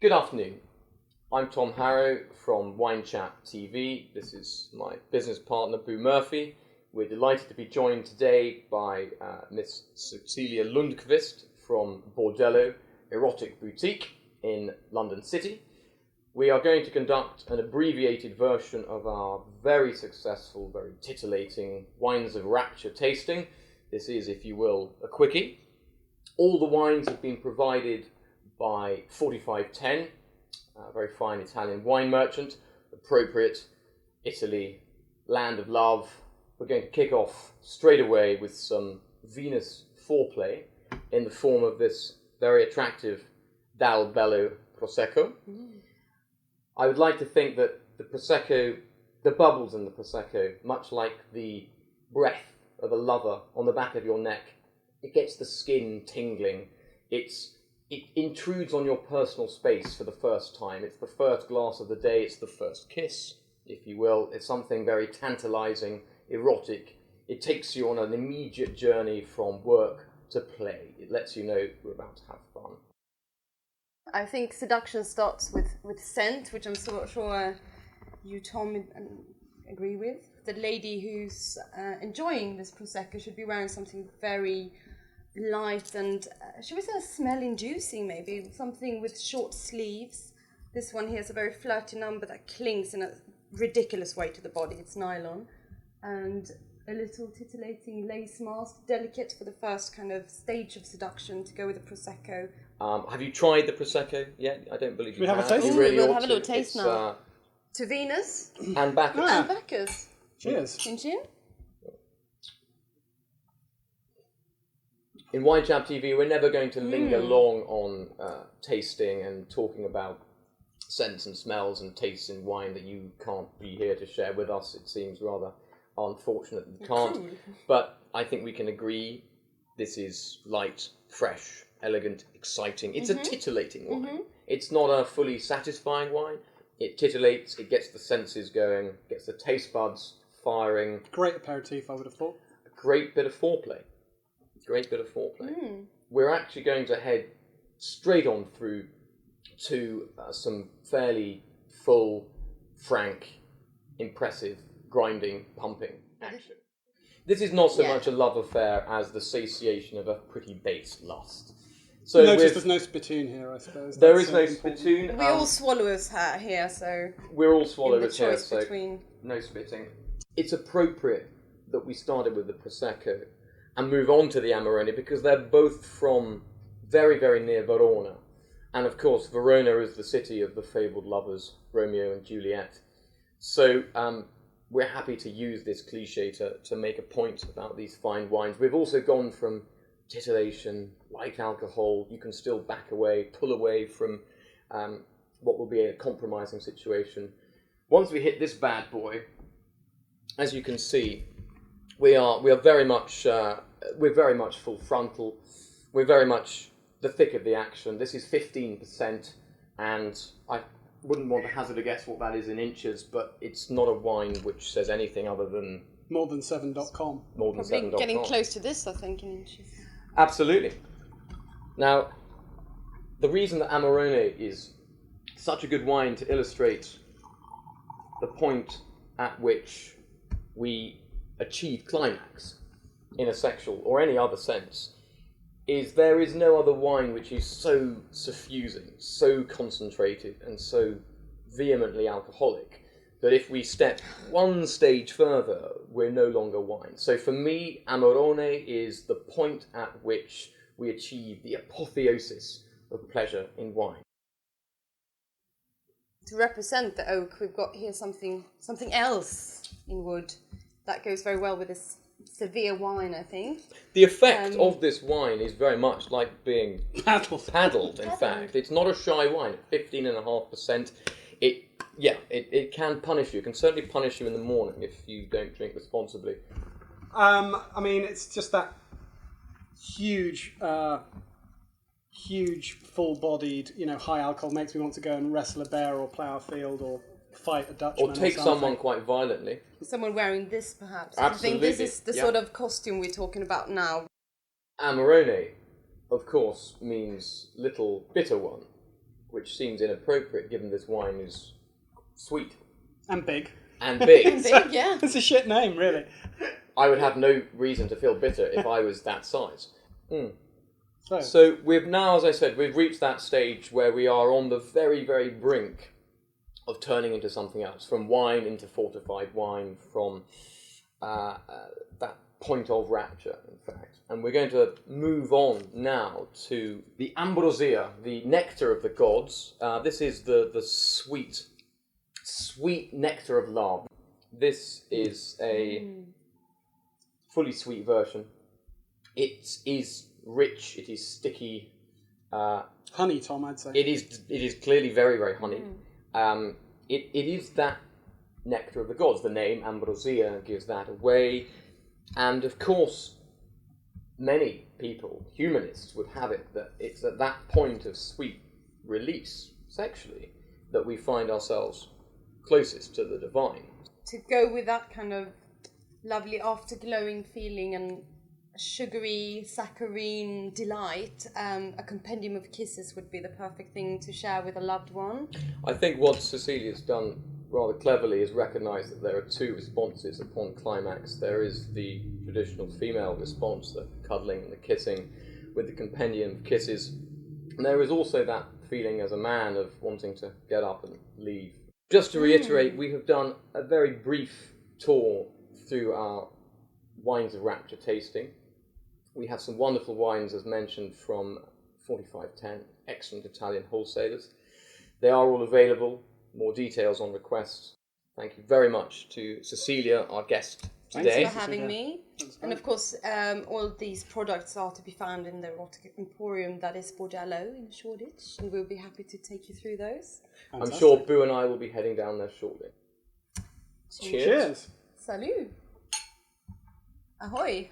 Good afternoon. I'm Tom Harrow from WineChapTV. This is my business partner, Boo Murphy. We're delighted to be joined today by Miss Cecilia Lundqvist from Bordello Erotic Boutique in London City. We are going to conduct an abbreviated version of our very successful, very titillating Wines of Rapture tasting. This is, if you will, a quickie. All the wines have been provided by 4510, a very fine Italian wine merchant, appropriate, Italy, land of love. We're going to kick off straight away with some Venus foreplay in the form of this very attractive Dal Bello Prosecco. I would like to think that the Prosecco, the bubbles in the Prosecco, much like the breath of a lover on the back of your neck, it gets the skin tingling. It intrudes on your personal space for the first time. It's the first glass of the day. It's the first kiss, if you will. It's something very tantalizing, erotic. It takes you on an immediate journey from work to play. It lets you know we're about to have fun. I think seduction starts with scent, which I'm sure you, Tom, agree with. The lady who's enjoying this Prosecco should be wearing something very light and, should we say, smell-inducing maybe, something with short sleeves. This one here is a very flirty number that clings in a ridiculous way to the body. It's nylon. And a little titillating lace mask, delicate for the first kind of stage of seduction to go with the Prosecco. Have you tried the Prosecco yet? I don't believe you have. We have a taste? You really we'll ought have a little to. taste now. To Venus. And Bacchus. And Bacchus. Cheers. Chin chin. In WineChapTV, we're never going to linger long on tasting and talking about scents and smells and tastes in wine that you can't be here to share with us. It seems rather unfortunate that you can't. Cool. But I think we can agree this is light, fresh, elegant, exciting. It's a titillating wine. It's not a fully satisfying wine. It titillates, it gets the senses going, gets the taste buds firing. Great aperitif, I would have thought. A great bit of foreplay. Great bit of foreplay. We're actually going to head straight on through to some fairly full, frank, impressive, grinding, pumping action. This is not so much a love affair as the satiation of a pretty base lust. So Notice there's no spittoon here, I suppose. There is no spittoon. We all swallow his hair here, so... We're all swallowers here, choice so between... no spitting. It's appropriate that we started with the Prosecco and move on to the Amarone because they're both from very, very near Verona. And of course, Verona is the city of the fabled lovers, Romeo and Juliet. So we're happy to use this cliche to make a point about these fine wines. We've also gone from titillation, light alcohol. You can still back away, pull away from what will be a compromising situation. Once we hit this bad boy, as you can see, we are very much full frontal. We're very much the thick of the action. This is 15%, and I wouldn't want to hazard a guess what that is in inches, but it's not a wine which says anything other than More than 7.com. more than Probably 7.com. getting close to this, I think, in inches. Absolutely. Now, the reason that Amarone is such a good wine to illustrate the point at which we achieve climax in a sexual or any other sense is there is no other wine which is so suffusing, so concentrated and so vehemently alcoholic that if we step one stage further, we're no longer wine. So for me, Amarone is the point at which we achieve the apotheosis of pleasure in wine. To represent the oak, we've got here something else in wood that goes very well with this severe wine, I think. The effect of this wine is very much like being paddled, in fact. It's not a shy wine, 15.5%. It can punish you. It can certainly punish you in the morning if you don't drink responsibly. I mean, it's just that huge, full-bodied, high alcohol makes me want to go and wrestle a bear or plough a field or fight a Dutchman or take someone quite violently. Someone wearing this, perhaps. Absolutely. I think this is the sort of costume we're talking about now. Amarone, of course, means little bitter one, which seems inappropriate given this wine is sweet And big. and big. And big, yeah. It's a shit name, really. I would have no reason to feel bitter if I was that size. So, we've now, as I said, we've reached that stage where we are on the very, very brink of turning into something else, from wine into fortified wine, from that point of rapture, in fact. And we're going to move on now to the ambrosia, the nectar of the gods. This is the sweet nectar of love. This is a fully sweet version. It is rich, it is sticky. honey, Tom, I'd say. It is clearly very, very honey. It is that nectar of the gods. The name ambrosia gives that away. And of course, many people, humanists, would have it that it's at that point of sweet release, sexually, that we find ourselves closest to the divine. To go with that kind of lovely after-glowing feeling and sugary, saccharine delight, a compendium of kisses would be the perfect thing to share with a loved one. I think what Cecilia's done rather cleverly is recognise that there are two responses upon climax. There is the traditional female response, the cuddling and the kissing with the compendium of kisses. And there is also that feeling as a man of wanting to get up and leave. Just to reiterate, we have done a very brief tour through our Wines of Rapture tasting. We have some wonderful wines, as mentioned, from 4510, excellent Italian wholesalers. They are all available. More details on request. Thank you very much to Cecilia, our guest today. Thanks for having me. And of course, all these products are to be found in the erotic emporium that is Bordello in Shoreditch, and we'll be happy to take you through those. I'm sure Boo and I will be heading down there shortly. Cheers. Cheers. Salut. Ahoy.